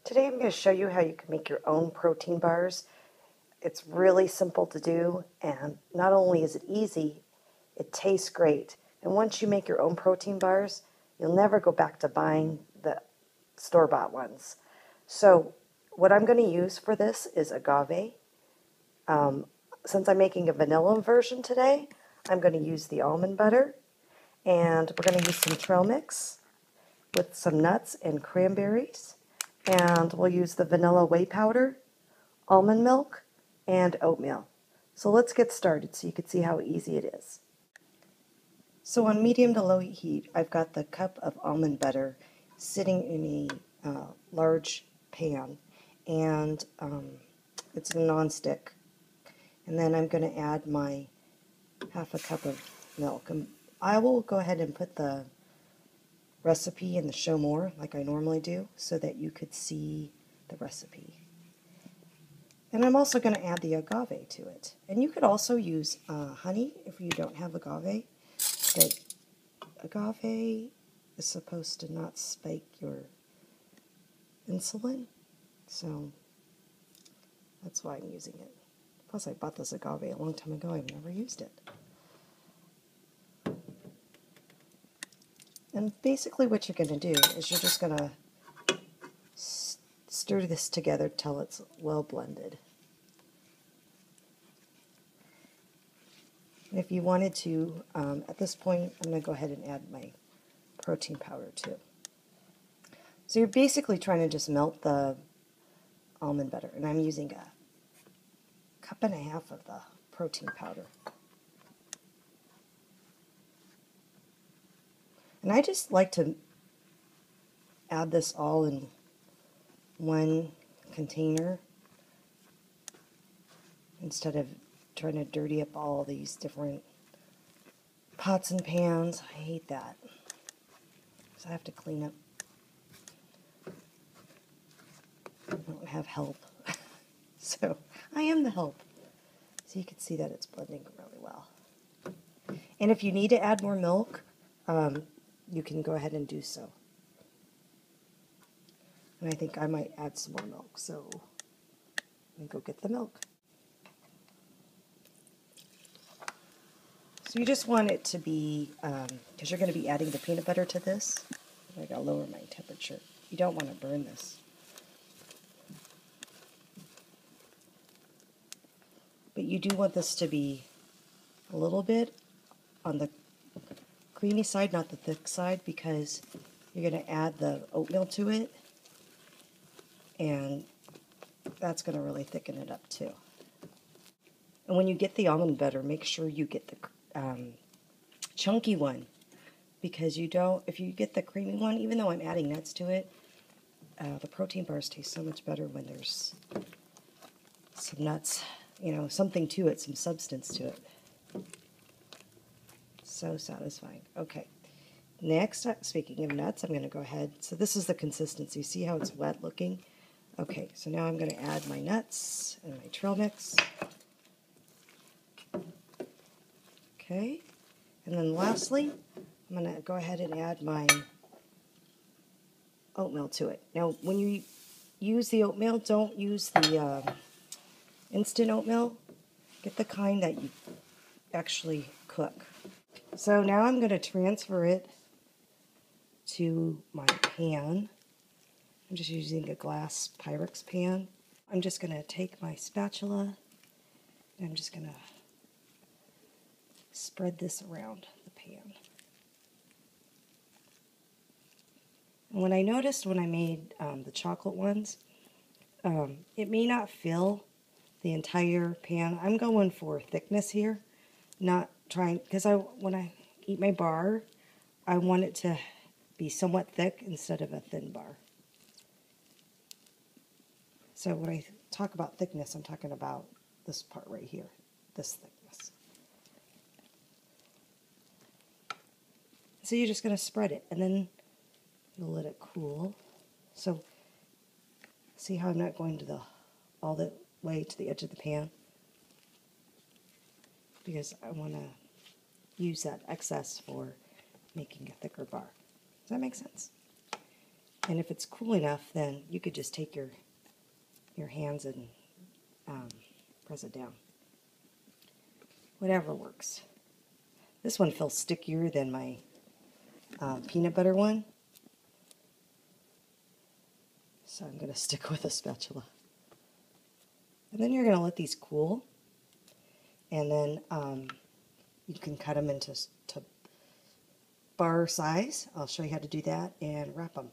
Today I'm going to show you how you can make your own protein bars. It's really simple to do, and not only is it easy, it tastes great. And once you make your own protein bars, you'll never go back to buying the store-bought ones. So what I'm going to use for this is agave. Since I'm making a vanilla version today, I'm going to use the almond butter, and we're going to use some trail mix with some nuts and cranberries. And we'll use the vanilla whey powder, almond milk, and oatmeal. So let's get started so you can see how easy it is. So on medium to low heat, I've got the cup of almond butter sitting in a large pan, and it's a non-stick. And then I'm going to add my half a cup of milk. And I will go ahead and put the recipe in the show more like I normally do so that you could see the recipe. And I'm also going to add the agave to it. And you could also use honey if you don't have agave, but agave is supposed to not spike your insulin, so that's why I'm using it. Plus I bought this agave a long time ago. I've never used it. And basically what you're going to do is you're just going to stir this together till it's well blended. And if you wanted to, at this point, I'm going to go ahead and add my protein powder too. So you're basically trying to just melt the almond butter, and I'm using a cup and a half of the protein powder. And I just like to add this all in one container instead of trying to dirty up all these different pots and pans. I hate that. So I have to clean up. I don't have help. So I am the help. So you can see that it's blending really well. And if you need to add more milk, you can go ahead and do so. And I think I might add some more milk, so let me go get the milk. So you just want it to be, because you're going to be adding the peanut butter to this. I gotta lower my temperature. You don't want to burn this. But you do want this to be a little bit on the creamy side, not the thick side, because you're going to add the oatmeal to it, and that's going to really thicken it up too. And when you get the almond butter, make sure you get the chunky one, because you don't, if you get the creamy one, even though I'm adding nuts to it, the protein bars taste so much better when there's some nuts, you know, something to it, some substance to it. So satisfying. Okay, next, speaking of nuts, I'm going to go ahead. So this is the consistency. See how it's wet looking? Okay, so now I'm going to add my nuts and my trail mix. Okay, and then lastly, I'm going to go ahead and add my oatmeal to it. Now, when you use the oatmeal, don't use the instant oatmeal. Get the kind that you actually cook. So now I'm going to transfer it to my pan. I'm just using a glass Pyrex pan. I'm just going to take my spatula and I'm just going to spread this around the pan. And what I noticed when I made the chocolate ones, it may not fill the entire pan. I'm going for thickness here, not trying, because when I eat my bar, I want it to be somewhat thick instead of a thin bar. So when I talk about thickness, I'm talking about this part right here, this thickness. So you're just going to spread it, and then you'll let it cool. So see how I'm not going to all the way to the edge of the pan? Because I want to use that excess for making a thicker bar. Does that make sense? And if it's cool enough, then you could just take your hands and press it down. Whatever works. This one feels stickier than my peanut butter one. So I'm going to stick with a spatula. And then you're going to let these cool. And then you can cut them into bar size. I'll show you how to do that and wrap them.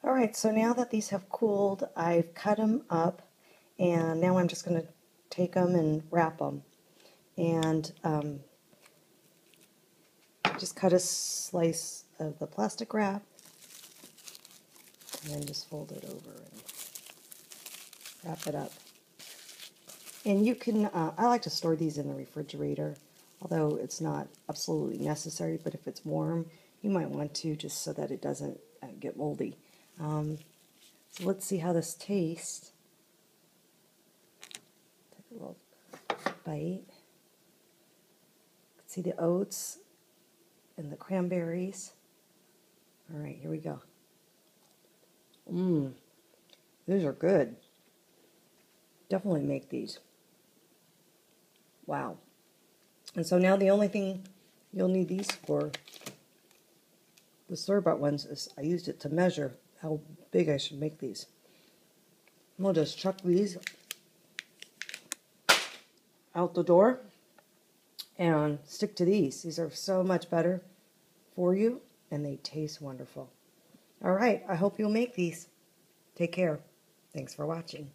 Alright, so now that these have cooled, I've cut them up. And now I'm just going to take them and wrap them. And just cut a slice of the plastic wrap. And then just fold it over and wrap it up. And you can, I like to store these in the refrigerator, although it's not absolutely necessary, but if it's warm, you might want to, just so that it doesn't get moldy. So let's see how this tastes. Take a little bite. See the oats and the cranberries. All right, here we go. These are good. Definitely make these. Wow. And so now the only thing you'll need these for, the store-bought ones, is I used it to measure how big I should make these. I'm going to just chuck these out the door and stick to these. These are so much better for you, and they taste wonderful. All right, I hope you'll make these. Take care. Thanks for watching.